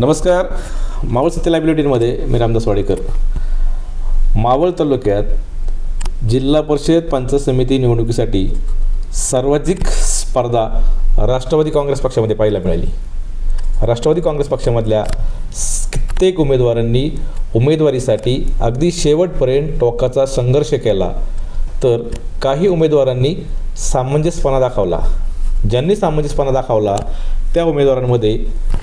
नमस्कार. मावळ सत्य लायब्ररीमध्ये मी रामदास वाडेकर. मावळ तालुक्यात जिल्हा परिषद पंचायत समिती निवडणुकीसाठी सर्वाधिक स्पर्धा राष्ट्रवादी काँग्रेस पक्षामध्ये पाहायला मिळाली. राष्ट्रवादी काँग्रेस पक्षामधल्या कित्येक उमेदवारांनी उमेदवारीसाठी अगदी शेवटपर्यंत टोकाचा संघर्ष केला, तर काही उमेदवारांनी सामंजस्यपणा दाखवला. ज्यांनी सामंजस्यपणा दाखवला त्या उमेदवारांमध्ये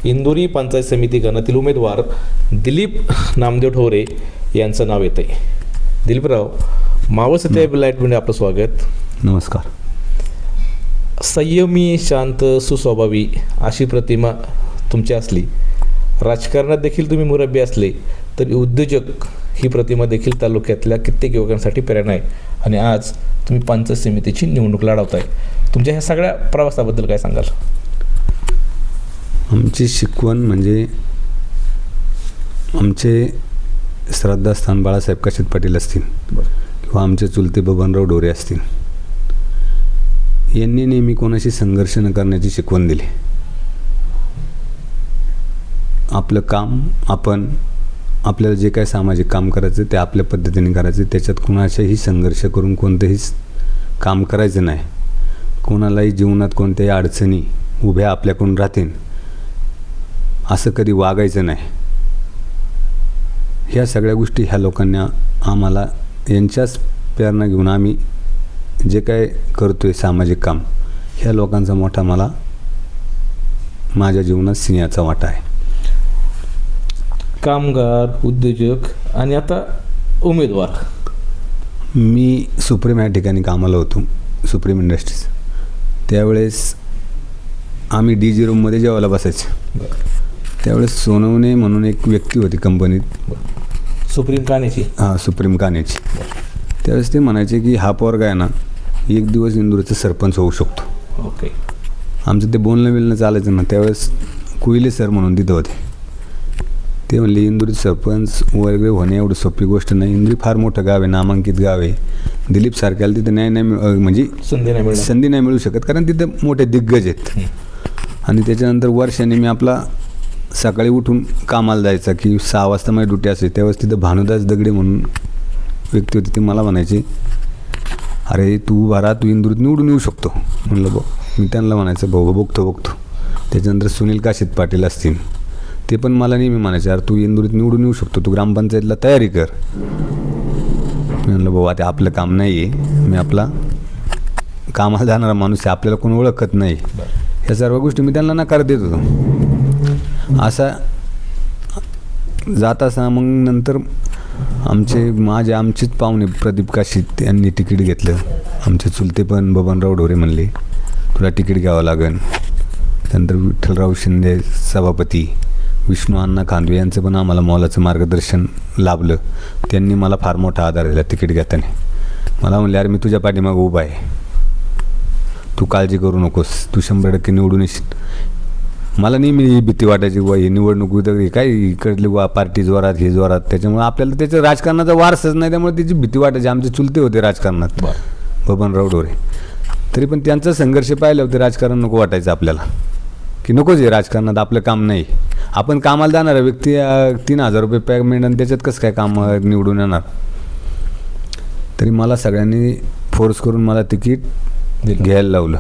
इंदोरी पंचायत समिती गणातील उमेदवार दिलीप नामदेव ठोरे यांचं नाव येतं आहे. दिलीपराव, मावळ सत्य लाईव्हमध्ये आपलं स्वागत. नमस्कार. संयमी, शांत, सुस्वभावी अशी प्रतिमा तुमची असली, राजकारणात देखील तुम्ही मुरब्बी असले, तरी उद्योजक ही प्रतिमा देखील तालुक्यातल्या कित्येक युवकांसाठी प्रेरणा आहे. आणि आज तुम्ही पंचायत समितीची निवडणूक लढवताय. तुमच्या ह्या सगळ्या प्रवासाबद्दल काय सांगाल? आमची शिकवण म्हणजे आमचे श्रद्धास्थान बाळासाहेब काशीद पाटील असतील किंवा आमचे चुलते बबनराव ढोरे असतील, यांनी नेहमी कोणाशी संघर्ष न करण्याची शिकवण दिली. आपलं काम आपल्याला जे काय सामाजिक काम करायचं ते आपल्या पद्धतीने करायचं. त्याच्यात कोणाशाही संघर्ष करून कोणतंही काम करायचं नाही. कोणालाही जीवनात कोणत्याही अडचणी उभ्या आपल्याकडून राहतील असं कधी वागायचं नाही. ह्या सगळ्या गोष्टी ह्या लोकांनी आम्हाला यांच्याच प्रेरणा घेऊन आम्ही जे काय करतो आहे सामाजिक काम, ह्या लोकांचा मोठा मला माझ्या जीवनात सिंहाचा वाटा आहे. कामगार, उद्योजक आणि आता उमेदवार. मी सुप्रीम या ठिकाणी कामाला होतो, सुप्रीम इंडस्ट्रीज. त्यावेळेस आम्ही DG रूममध्ये जेवायला बसायचं. त्यावेळेस सोनवणे म्हणून एक व्यक्ती होती कंपनीत, सुप्रीम कानेची. हां, सुप्रीम कानेची. त्यावेळेस ते म्हणायचे की हा पोरगा आहे ना, एक दिवस इंदूरचा सरपंच होऊ शकतो. ओके. आमचं ते बोलणं चालायचं ना. त्यावेळेस कुहिले सर म्हणून तिथं होते. ते म्हणले इंदूरचे सरपंच वगैरे होणे एवढी सोपी गोष्ट नाही. इंदूर फार मोठं गाव आहे, नामांकित गाव आहे. दिलीप सारख्याला तिथं म्हणजे संधी नाही मिळू शकत, कारण तिथं मोठे दिग्गज आहेत. आणि त्याच्यानंतर वर्षाने मी आपला सकाळी उठून कामाला जायचा की 6 वाजता माझी ड्युटी असायची. त्यावेळेस तिथं भानुदास दगडे म्हणून व्यक्ती होती. ते मला म्हणायचे, अरे तू बारा तू इंदूरात निवडून येऊ शकतो. म्हणलं बघ. मी त्यांना म्हणायचं भाऊ बघतो. त्याच्यानंतर सुनील काशीद पाटील असतील, ते पण मला नेहमी म्हणायचे, अरे तू इंदूरात निवडून येऊ शकतो, तू ग्रामपंचायतला तयारी कर. मी म्हणलं बाबा ते आपलं काम नाही आहे, मी आपला कामाला जाणारा माणूस आहे, आपल्याला कोण ओळखत नाही. ह्या सर्व गोष्टी मी त्यांना नकार देत होतो. असा जात असताना मग नंतर आमचेच पाहुणे प्रदीप काशीद यांनी तिकीट घेतलं. आमचे चुलते पण बबनराव ढोरे म्हणले तुला तिकीट घ्यावं लागेल. त्यानंतर विठ्ठलराव शिंदे सभापती, विष्णू अण्णा खांदवे यांचं पण आम्हाला मोलाचं मार्गदर्शन लाभलं. त्यांनी मला फार मोठा आधार दिला तिकीट घेताना. मला म्हणले, अरे मी तुझ्या पाठीमागं उभा आहे, तू काळजी करू नकोस, तू 100% निवडून येशील. मला नेहमी भीती वाटायची, ही निवडणूक काय इकडली पार्टी जोरात, हे जोरात. त्याच्यामुळे आपल्याला त्याचं राजकारणाचा वारसच नाही, त्यामुळे त्याची भीती वाटायची. आमचे चुलते होते राजकारणात, बबनराव ढोरे. तरी पण त्यांचा संघर्ष पाहिलं होते. राजकारण नको वाटायचं आपल्याला, की नकोच आहे राजकारणात, आपलं काम नाही. आपण कामाला जाणारा व्यक्ती 3,000 रुपये पेमेंट आणि त्याच्यात कसं काय काम निवडून येणार. तरी मला सगळ्यांनी फोर्स करून मला तिकीट घ्यायला लावलं.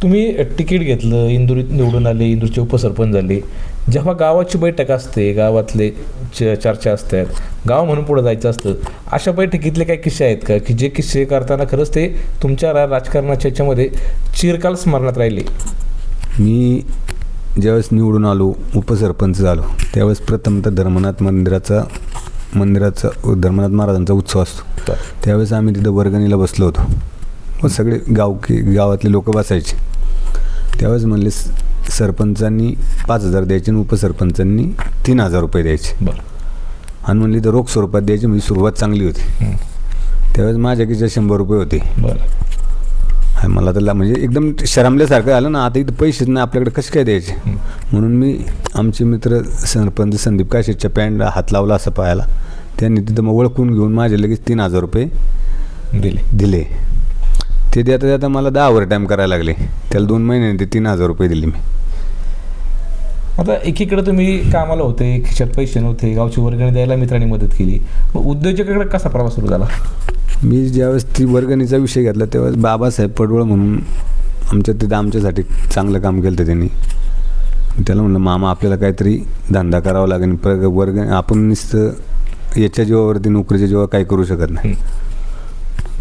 तुम्ही तिकीट घेतलं, इंदुरीत निवडून आले, इंदूरचे उपसरपंच झाले. जेव्हा गावाची बैठक असते, गावातले चर्चा असतात, गाव म्हणून पुढे जायचं असतं, अशा बैठकीतले काही किस्से आहेत का की जे किस्से करताना खरंच ते तुमच्या राजकारणाच्या याच्यामध्ये चिरकाल स्मरणात राहिले? मी ज्यावेळेस निवडून आलो, उपसरपंच झालो, त्यावेळेस प्रथमतः धर्मनाथ महाराजांचा उत्सव असतो. त्यावेळेस आम्ही तिथं वर्गणीला बसलो होतो. मग सगळे गावातले लोक बसायचे. त्यावेळेस म्हणले सरपंचांनी 5,000 द्यायचे आणि उपसरपंचांनी 3,000 रुपये द्यायचे. आणि म्हणली तर रोख स्वरूपात द्यायची. म्हणजे सुरुवात चांगली होती. त्यावेळेस माझ्या खिशात 100 रुपये होते. मला तर म्हणजे एकदम शरमल्यासारखं झालं ना, आता इथं पैसेच नाही आपल्याकडे, कसे काय द्यायचे. म्हणून मी आमचे मित्र सरपंच संदीप काशीदच्या पॅन्ट हात लावला असं पाहायला. त्यांनी तिथं मग ओळखून घेऊन माझे लगेच 3,000 रुपये दिले. ते देता मला 10 ओव्हर टाईम करायला लागले. त्याला 2 महिन्याने ते 3,000 रुपये दिले मी. आता एकीकडे तुम्ही कामाला होते, खिशात पैसे नव्हते, गावची वर्गणी द्यायला मित्रांनी मदत केली, मग उद्योजकाकडे कसा प्रवास सुरू झाला? मी ज्यावेळेस ती वर्गणीचा विषय घेतला त्यावेळेस बाबासाहेब पडवळ म्हणून तिथं आमच्यासाठी चांगलं काम केलं होतं त्यांनी. त्याला म्हणलं मामा आपल्याला काहीतरी धंदा करावा लागेल, वर्गणी आपण नुसतं याच्या जीवावरती नोकरीच्या जीवावर काही करू शकत नाही.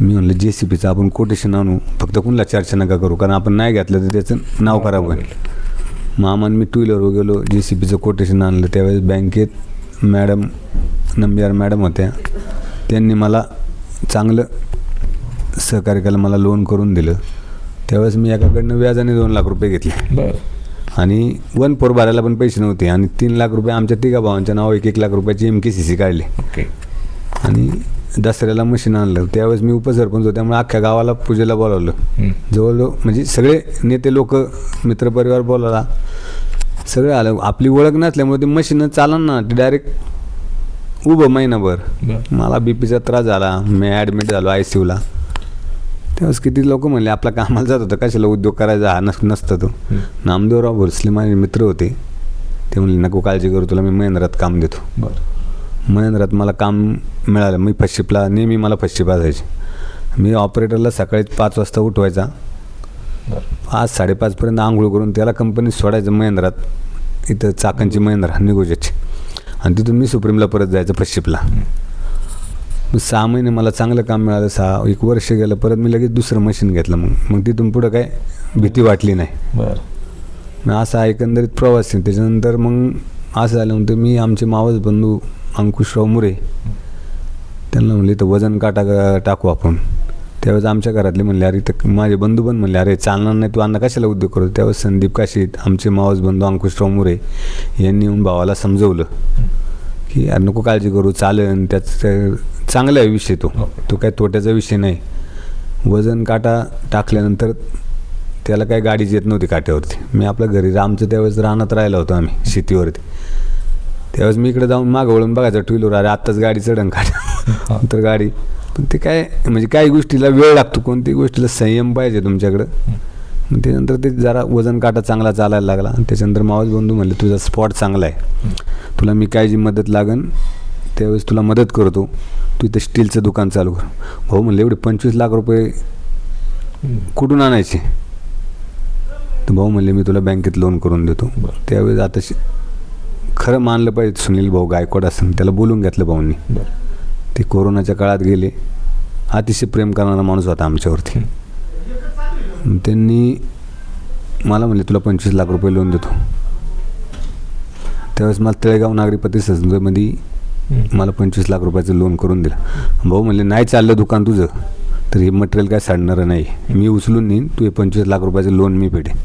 मी म्हणलं JCBचं आपण कोटेशन आणू, फक्त कुणाला चर्चा नका करू, कारण आपण नाही घेतलं तर त्याचं नाव खराब होईल. मामाने मी 2 व्हीलरवर गेलो, JCBचं कोटेशन आणलं. त्यावेळेस बँकेत नंबियार मॅडम होत्या, त्यांनी मला चांगलं सहकार्य केलं, मला लोन करून दिलं. त्यावेळेस मी एकाकडनं व्याजाने 2 लाख रुपये घेतले. बरं. आणि 1/4 भरायला पण पैसे नव्हते, आणि 3 लाख रुपये आमच्या 3 भावांच्या नाव 1 लाख रुपयाची MKCC काढली. ओके. आणि दसऱ्याला मशीन आणलं. त्यावेळेस मी उपसरपंच होतो, त्यामुळे अख्ख्या गावाला पूजेला बोलावलं. जवळजवळ म्हणजे सगळे नेते लोक, मित्रपरिवार बोलावला, सगळे आलं. आपली ओळख नसल्यामुळे ते मशीन चालना ते डायरेक्ट उभं महिनाभर. मला BPचा त्रास झाला, मी ॲडमिट झालो ICUला. त्यावेळेस किती लोक म्हणले आपला कामाला जात होतं, कशाला उद्योग करायचा, हा नसतं तो. नामदेवराव भोसले माझे मित्र होते, ते म्हणले नको काळजी करू, तुला मी महिंद्रात काम देतो. बरं. महिंद्रात मला काम मिळालं. मी फर्स्ट शिफ्टला, नेहमी मला फर्स्ट शिफ्ट असायची. मी ऑपरेटरला सकाळी 5 वाजता उठवायचा, 5-5:30पर्यंत आंघोळ करून त्याला कंपनीत सोडायचं महिंद्रात, इथं चाकणची महिंद्रा निगोजाची, आणि तिथून मी सुप्रीमला परत जायचं फर्स्ट शिफ्टला. 6 महिने मला चांगलं काम मिळालं. 1 वर्ष गेलं, परत मी लगेच दुसरं मशीन घेतलं. मग तिथून पुढं काय भीती वाटली नाही. बरं. मग असा एकंदरीत प्रवास आहे. त्याच्यानंतर मग असं झालं म्हणतं मी आमचे मावस बंधू अंकुशराव मुरे, त्यांना म्हणले तर वजन काटा टाकू आपण. त्यावेळेस आमच्या घरातले म्हणले अरे तर माझे बंधू पण म्हणले अरे चालणार नाही, तू अण्णा कशाला उद्योग करतो. त्यावेळेस संदीप काशीत, आमचे मावस बंधू अंकुशराव मुरे यांनी येऊन भावाला समजवलं की अरे नको काळजी करू, चालेल, त्याचं चांगला आहे विषय, तो काय तोट्याचा विषय नाही. वजन काटा टाकल्यानंतर त्याला काय गाडीच येत नव्हती काट्यावरती. मी आपल्या घरी, आमचं त्यावेळेस रानात राहिला होतो आम्ही शेतीवरती. त्यावेळेस मी इकडे जाऊन मागं वळून बघायचं 2 व्हीलर, अरे आत्ताच गाडी चढण काढ तर गाडी. पण ते काय म्हणजे काही गोष्टीला वेळ लागतो, कोणत्याही गोष्टीला संयम पाहिजे तुमच्याकडं. मग त्यानंतर ते जरा वजन काटा चांगला चालायला लागला. त्याच्यानंतर मावस बंधू म्हणले तुझा स्पॉट चांगला आहे, तुला मी काय जी मदत लागन त्यावेळेस तुला मदत करतो, तू इथं स्टीलचं दुकान चालू कर. भाऊ म्हणले एवढे 25 लाख रुपये कुठून आणायचे. तर भाऊ म्हणले मी तुला बँकेत लोन करून देतो. त्यावेळेस आता खरं मानलं पाहिजे, सुनील भाऊ गायकवाड असं त्याला बोलून घेतलं भाऊंनी. ते कोरोनाच्या काळात गेले, अतिशय प्रेम करणारा माणूस होता आमच्यावरती. त्यांनी मला म्हणले तुला 25 लाख रुपये लोन देतो. त्यावेळेस मला तळेगाव नागरी पतसंस्थेमध्ये मला 25 लाख रुपयाचं लोन करून दिलं. भाऊ म्हणले नाही चाललं दुकान तुझं तर हे मटेरियल काय साडणारं नाही, मी उचलून नेईन, तू हे 25 लाख रुपयाचं लोन मी फेडेन.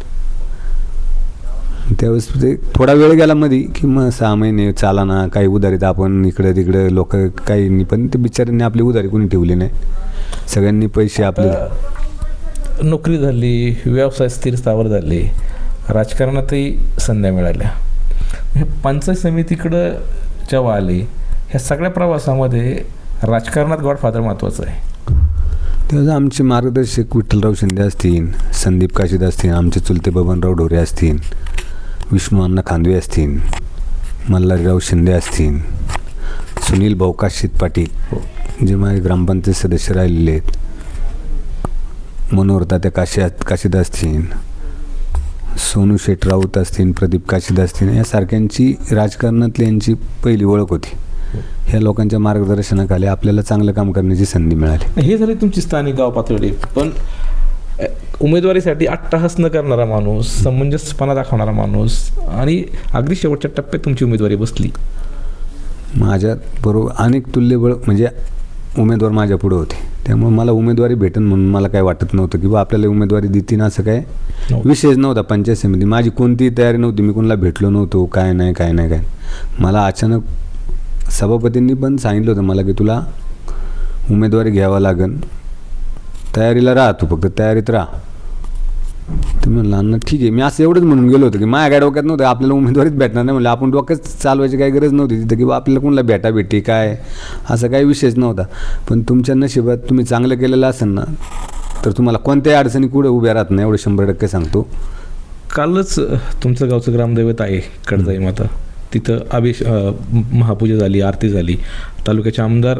त्यावेळेस ते थोडा वेळ गेला मध्ये की मग 6 महिने चाला ना, काही उधारीत आपण इकडं तिकडं लोक काही नाही, पण ते बिचाऱ्यांनी आपली उधारी कोणी ठेवली नाही, सगळ्यांनी पैसे आपले. नोकरी झाली, व्यवसाय स्थिर स्थावर झाले, राजकारणातही संध्या मिळाल्या. हे पंचायत समितीकडं जेव्हा आले, ह्या सगळ्या प्रवासामध्ये राजकारणात गॉडफादर महत्त्वाचं आहे. तेव्हा आमचे मार्गदर्शक विठ्ठलराव शिंदे असतील, संदीप काशीद असतील, आमचे चुलते बबनराव ढोरे असतील, विष्णू अण्णा खांदवे असतील, मल्हारराव शिंदे असतील, सुनील भाऊ काशीद पाटील जे माझे ग्रामपंचायत सदस्य राहिलेले आहेत, मनोहर तात्या काशीद असतील, सोनू शेठ राऊत असतील, प्रदीप काशीद असतील, यासारख्यांची राजकारणातली यांची पहिली ओळख होती. ह्या लोकांच्या मार्गदर्शनाखाली आपल्याला चांगलं काम करण्याची संधी मिळाली. हे झाली तुमची स्थानिक गाव पातळी. पण उमेदवारीसाठी अट्टहास न करणारा माणूस, समंजसपणा दाखवणारा माणूस, आणि अगदी शेवटच्या टप्प्यात तुमची उमेदवारी बसली. माझ्याबरोबर अनेक तुल्यबळ म्हणजे उमेदवार माझ्या पुढे होते, त्यामुळे मला उमेदवारी भेटन म्हणून मला काय वाटत नव्हतं की बा आपल्याला उमेदवारी देतील असं काय विषयच नव्हता. पंचायत समिती माझी कोणतीही तयारी नव्हती, मी कोणाला भेटलो नव्हतो, काय नाही. मला अचानक सभापतींनी पण सांगितलं होतं मला की तुला उमेदवारी घ्यावं लागेल, तयारीला राहा, तू फक्त तयारीत राहा. तर म्हणलं अण्णा ठीक आहे. मी असं एवढंच म्हणून गेलो होतो की माझ्या काय डोक्यात नव्हतं आपल्याला उमेदवारीच भेटणार नाही. म्हणलं आपण डोक्यात चालवायची काही गरज नव्हती तिथं की बा आपल्याला कोणाला भेटी काय असा काही विषयच नव्हता. पण तुमच्या नशिबात तुम्ही चांगलं केलेलं असेल ना तर तुम्हाला कोणत्याही अडचणी कुठे उभ्या राहत नाही, एवढं 100% सांगतो. कालच तुमचं गावचं ग्रामदैवत आहे कडजाई माता, तिथं महापूजा झाली, आरती झाली, तालुक्याचे आमदार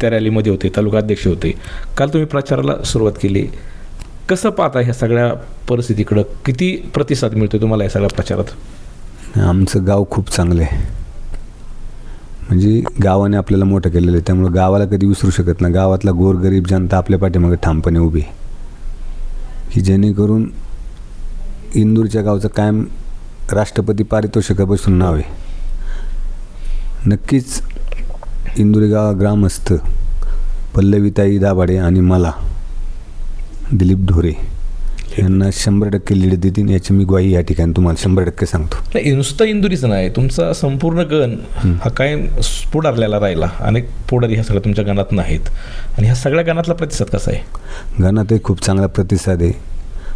त्या रॅलीमध्ये होते, तालुका अध्यक्ष होते. काल तुम्ही प्रचाराला सुरुवात केली. कसं पाहता ह्या सगळ्या परिस्थितीकडं? किती प्रतिसाद मिळतो तुम्हाला या सगळ्या प्रचारात? आमचं गाव खूप चांगलं आहे, म्हणजे गावाने आपल्याला मोठं केलेलं आहे, त्यामुळं गावाला कधी विसरू शकत नाही. गावातला गोरगरीब जनता आपल्या पाठीमागे ठामपणे उभी आहे, की जेणेकरून इंदूरच्या गावचं कायम राष्ट्रपती पारितोषिकापासून नाव आहे. नक्कीच इंदुरी ग्रामस्थ पल्लवीताई दाभाडे आणि मला दिलीप ढोरे यांना 100% लीड देतील याची मी ग्वाही या ठिकाणी तुम्हाला 100% सांगतो. नाही, नुसतं इंदुरीचं नाही, तुमचा संपूर्ण गण हा कायम पुढारलेला राहिला. अनेक पुढारी ह्या सगळ्या तुमच्या गणात नाहीत, आणि ह्या सगळ्या गणातला प्रतिसाद कसा आहे? गणातही खूप चांगला प्रतिसाद आहे.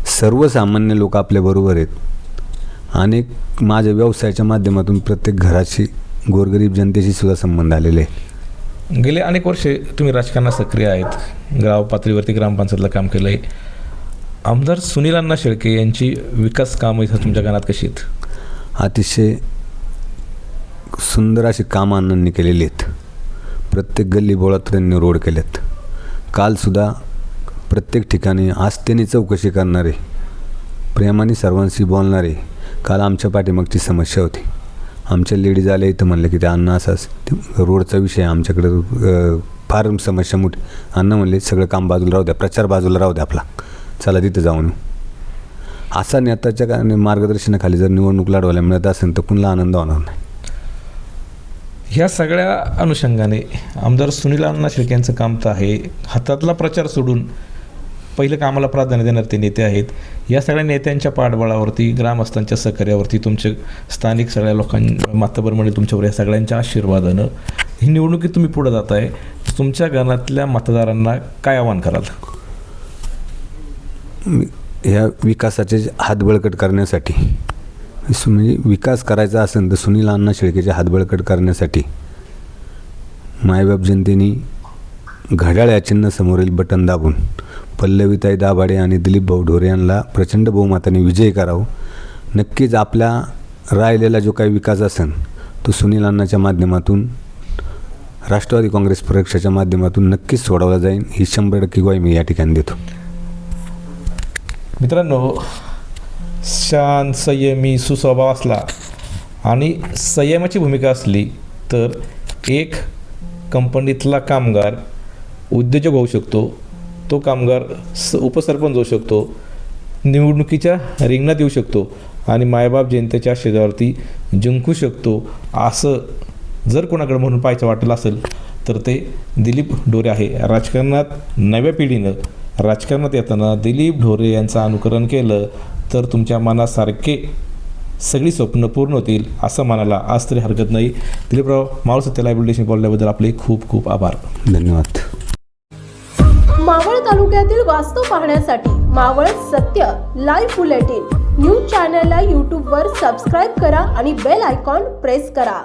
सर्वसामान्य लोक आपल्याबरोबर आहेत. अनेक माझ्या व्यवसायाच्या माध्यमातून प्रत्येक घराशी गोरगरीब जनतेशी सुद्धा संबंध आलेले आहे. गेले अनेक वर्षे तुम्ही राजकारणात सक्रिय आहेत, गाव पातळीवरती ग्रामपंचायतला काम केलं आहे. आमदार सुनील अण्णा शेळके यांची विकास कामं इथं तुमच्या गणात कशी आहेत? अतिशय सुंदर अशी कामं अण्णांनी केलेली आहेत. प्रत्येक गल्ली बोळात त्यांनी रोड केलेत. कालसुद्धा प्रत्येक ठिकाणी आस्थेने चौकशी करणारे, प्रेमाने सर्वांशी बोलणारे. काल आमच्या पाठीमागची समस्या होती, आमच्या लेडीज आले इथं म्हणलं की ते अण्णा असाच रोडचा विषय आमच्याकडं फार समस्या मोठी. अण्णा म्हणले सगळं काम बाजूला राहू द्या, प्रचार बाजूला राहू द्या आपला, चला तिथं जाऊन. असा नेत्याच्या मार्गदर्शनाखाली जर निवडणूक लढवायला मिळत असेल तर पुन्हा आनंद होणार नाही. ह्या सगळ्या अनुषंगाने आमदार सुनील अण्णा शेळके यांचं काम तर आहे, हातातला प्रचार सोडून पहिलं कामाला प्राधान्य देणारे ते नेते आहेत. या सगळ्या नेत्यांच्या पाठबळावरती, ग्रामस्थांच्या सहकार्यावरती, तुमचे स्थानिक सगळ्या मातबर मंडळी तुमच्यावर, या सगळ्यांच्या आशीर्वादानं ही निवडणुकीत तुम्ही पुढे जात आहे. तुमच्या गणातल्या मतदारांना काय आवाहन कराल? ह्या विकासाचे हात बळकट करण्यासाठी, म्हणजे विकास करायचा असेल तर सुनील अण्णा शेळकेचे हात बळकट करण्यासाठी मायबाप जनतेने घड्याळ या चिन्ह समोरील बटन दाबून पल्लवीताई दाभाडे आणि दिलीप भाऊ ढोरे यांना प्रचंड बहुमताने विजयी करावं. नक्कीच आपला राहिलेला जो काही विकास असेल तो सुनील अण्णाच्या माध्यमातून, राष्ट्रवादी काँग्रेस पक्षाच्या माध्यमातून नक्कीच सोडवला जाईल, ही 100% ग्वाही मी या ठिकाणी देतो. मित्रांनो, शांत, संयमी, सुस्वभाव असला आणि संयमाची भूमिका असली तर एक कंपनीतला कामगार उद्योजक होऊ शकतो, तो कामगार उपसरपंच होऊ शकतो, निवडणुकीच्या रिंगणात येऊ शकतो आणि मायबाप जनतेच्या शेजारती जिंकू शकतो. असं जर कोणाकडे म्हणून पाहायचं वाटलं असेल तर ते दिलीप ढोरे आहे. राजकारणात नव्या पिढीनं राजकारणात येताना दिलीप ढोरे यांचं अनुकरण केलं तर तुमच्या मनासारखे सगळी स्वप्न पूर्ण होतील असं म्हणायला आज तरी हरकत नाही. दिलीपराव, मावळ सत्य लाईव्ह बुलेटिन बोलल्याबद्दल आपले खूप खूप आभार. धन्यवाद. मावळ तालुक्यातील वास्तव पाहण्यासाठी मावळ सत्य लाईव्ह बुलेटिन न्यूज चॅनलला यूट्यूबवर सबस्क्राईब करा आणि बेल आयकॉन प्रेस करा.